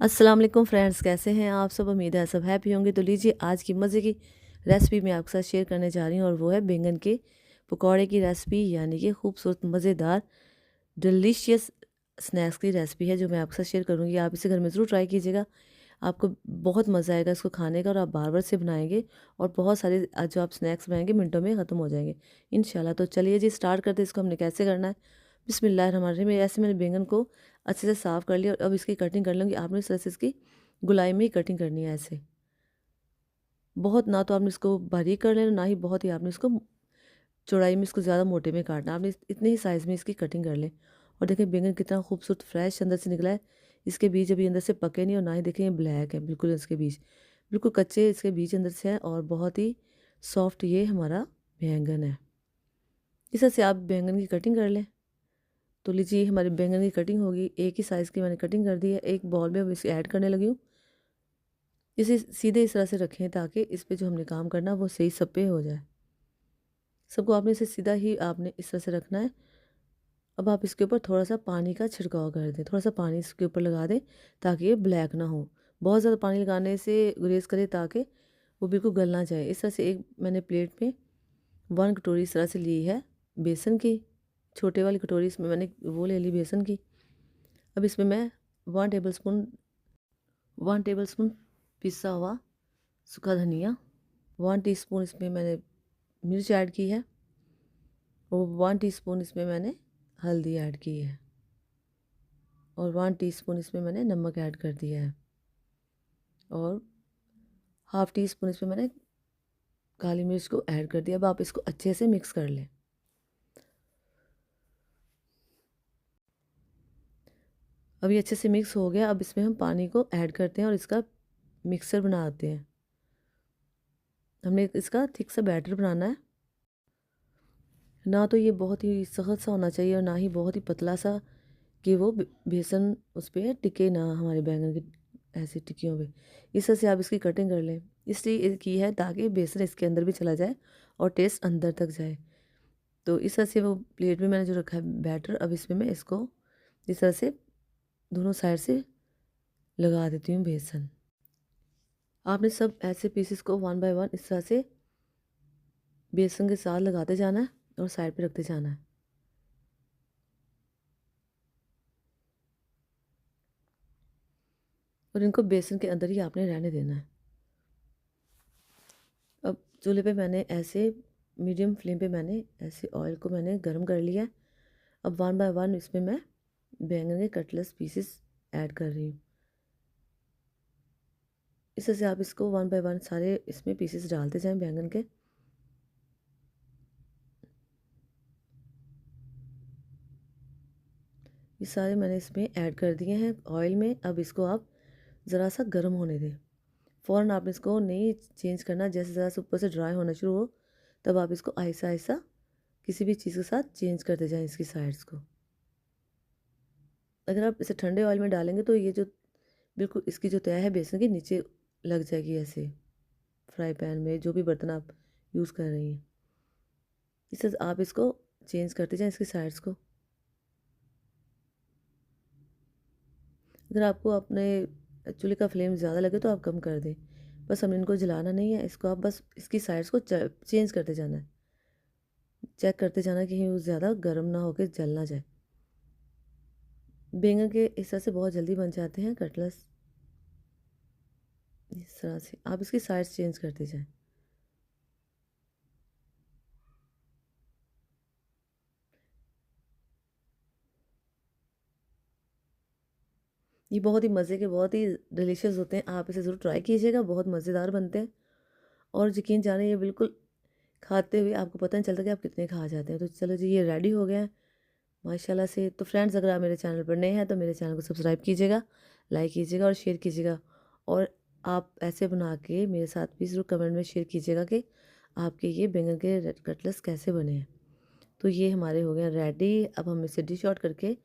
अस्सलाम वालेकुम फ्रेंड्स, कैसे हैं आप सब। उम्मीद है सब हैप्पी होंगे। तो लीजिए आज की मज़े की रेसिपी मैं आपके साथ शेयर करने जा रही हूँ और वो है बैंगन के पकौड़े की रेसिपी, यानी कि खूबसूरत मज़ेदार डिलीशियस स्नैक्स की रेसिपी है जो मैं आपके साथ शेयर करूँगी। आप इसे घर में ज़रूर ट्राई कीजिएगा, आपको बहुत मज़ा आएगा इसको खाने का और आप बार बार से बनाएंगे और बहुत सारे जो आप स्नैक्स बनाएंगे मिनटों में ख़त्म हो जाएंगे इंशाल्लाह। तो चलिए जी स्टार्ट करते हैं। इसको हमने कैसे करना है। बिस्मिल्लाहिर्रहमानिर्रहीम। ऐसे मैंने बैंगन को अच्छे से साफ़ कर लिया और अब इसकी कटिंग कर लूँगी। आपने इस तरह से इसकी गोलाई में ही कटिंग करनी है ऐसे। बहुत ना तो आपने इसको बारीक कर लेना, ना ही बहुत ही आपने इसको चौड़ाई में इसको ज़्यादा मोटे में काटना। आपने इतने ही साइज़ में इसकी कटिंग कर लें। और देखें बैंगन कितना खूबसूरत फ्रेश अंदर से निकला है। इसके बीज अभी अंदर से पके नहीं और ना ही देखें ये ब्लैक है बिल्कुल। इसके बीज बिल्कुल कच्चे इसके बीज अंदर से हैं और बहुत ही सॉफ्ट ये हमारा बैंगन है। इस तरह से आप बैंगन की कटिंग कर लें। तो लीजिए हमारे बैंगन की कटिंग होगी। एक ही साइज़ की मैंने कटिंग कर दी है। एक बॉल में अब इसे ऐड करने लगी हूँ। इसे सीधे इस तरह से रखें ताकि इस पे जो हमने काम करना वो सही सब पे हो जाए। सबको आपने इसे सीधा ही आपने इस तरह से रखना है। अब आप इसके ऊपर थोड़ा-सा पानी का छिड़काव कर दें। थोड़ा-सा पानी इसके ऊपर लगा दें ताकि ये ब्लैक ना हो। बहुत ज़्यादा पानी लगाने से गुरेज़ करें ताकि वो बिल्कुल गल ना जाए। इस तरह से एक मैंने प्लेट में 1 कटोरी इस तरह से ली है बेसन की। छोटे वाली कटोरी इसमें मैंने वो ले ली बेसन की। अब इसमें मैं 1 टेबलस्पून 1 टेबलस्पून पिसा हुआ सूखा धनिया, 1 टीस्पून इसमें मैंने मिर्च ऐड की है और 1 टीस्पून इसमें मैंने हल्दी ऐड की है और 1 टीस्पून इसमें मैंने नमक ऐड कर दिया है और हाफ़ टी स्पून इसमें मैंने काली मिर्च को ऐड कर दिया। अब आप इसको अच्छे से मिक्स कर लें। अब ये अच्छे से मिक्स हो गया। अब इसमें हम पानी को ऐड करते हैं और इसका मिक्सचर बनाते हैं। हमने इसका थिक सा बैटर बनाना है। ना तो ये बहुत ही सख्त सा होना चाहिए और ना ही बहुत ही पतला सा कि वो बेसन उस पे टिके ना हमारे बैंगन की ऐसी टिक्कियों पे। इस तरह से आप इसकी कटिंग कर लें। इसलिए की है ताकि बेसन इसके अंदर भी चला जाए और टेस्ट अंदर तक जाए। तो इस तरह से वो प्लेट में मैंने जो रखा है बैटर, अब इसमें मैं इसको इस तरह से दोनों साइड से लगा देती हूँ बेसन। आपने सब ऐसे पीसेस को 1 बाय 1 इस तरह से बेसन के साथ लगाते जाना है और साइड पे रखते जाना है। और इनको बेसन के अंदर ही आपने रहने देना है। अब चूल्हे पे मैंने ऐसे मीडियम फ्लेम पे मैंने ऐसे ऑयल को मैंने गर्म कर लिया है। अब 1 बाय 1 इसमें मैं बैंगन के कटलेस पीसेस ऐड कर रही हूँ। इस तरह से आप इसको 1 बाय 1 सारे इसमें पीसेस डालते जाएं बैंगन के। ये सारे मैंने इसमें ऐड कर दिए हैं ऑयल में। अब इसको आप ज़रा सा गर्म होने दें। फ़ौरन आपने इसको नहीं चेंज करना। जैसे ज़रा सा ऊपर से ड्राई होना शुरू हो तब आप इसको आहिस्ता आहिस्ता किसी भी चीज़ के साथ चेंज करते जाएं इसकी साइड्स को। अगर आप इसे ठंडे ऑयल में डालेंगे तो ये जो बिल्कुल इसकी जो तय है बेसन की नीचे लग जाएगी ऐसे फ्राई पैन में जो भी बर्तन आप यूज़ कर रही हैं। इससे आप इसको चेंज करते जाएं इसकी साइड्स को। अगर आपको अपने चूल्हे का फ्लेम ज़्यादा लगे तो आप कम कर दें। बस हमने इनको जलाना नहीं है। इसको आप बस इसकी साइड्स को चेंज करते जाना है। चेक करते जाना कि वो ज़्यादा गर्म ना होकर जल ना जाए। बैंगन के इस तरह से बहुत जल्दी बन जाते हैं कटलेट्स। इस तरह से आप इसकी साइड्स चेंज करते जाएं। ये बहुत ही मज़े के, बहुत ही डिलीशियस होते हैं। आप इसे ज़रूर ट्राई कीजिएगा, बहुत मज़ेदार बनते हैं। और यकीन जाने ये बिल्कुल खाते हुए आपको पता नहीं चलता कि आप कितने खा जाते हैं। तो चलो जी ये रेडी हो गया है माशाल्लाह से। तो फ्रेंड्स अगर आप मेरे चैनल पर नए हैं तो मेरे चैनल को सब्सक्राइब कीजिएगा, लाइक कीजिएगा और शेयर कीजिएगा। और आप ऐसे बना के मेरे साथ भी ज़रूर कमेंट में शेयर कीजिएगा कि आपके ये बैंगन के कटलेट्स कैसे बने हैं। तो ये हमारे हो गए रेडी। अब हम इसे डिश आउट करके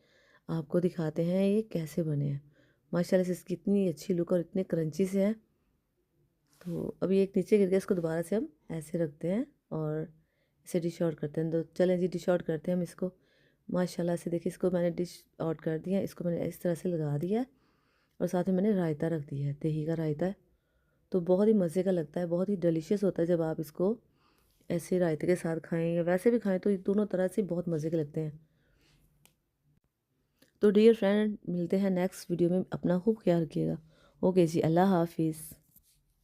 आपको दिखाते हैं ये कैसे बने हैं। माशाल्लाह से इसकी इतनी अच्छी लुक और इतने क्रंची से हैं। तो अभी एक नीचे गिर गया, इसको दोबारा से हम ऐसे रखते हैं और इसे डिश आउट करते हैं। तो चलें जी डिश आउट करते हैं हम इसको। माशाल्लाह से देखिए इसको मैंने डिश आउट कर दिया। इसको मैंने इस तरह से लगा दिया है और साथ में मैंने रायता रख दिया है, दही का रायता है। तो बहुत ही मज़े का लगता है, बहुत ही डिलीशियस होता है जब आप इसको ऐसे रायते के साथ खाएं या वैसे भी खाएं, तो ये दोनों तरह से बहुत मज़े के लगते हैं। तो डियर फ्रेंड, मिलते हैं नेक्स्ट वीडियो में। अपना खूब ख्याल रखिएगा। ओके जी, अल्लाह हाफिज़।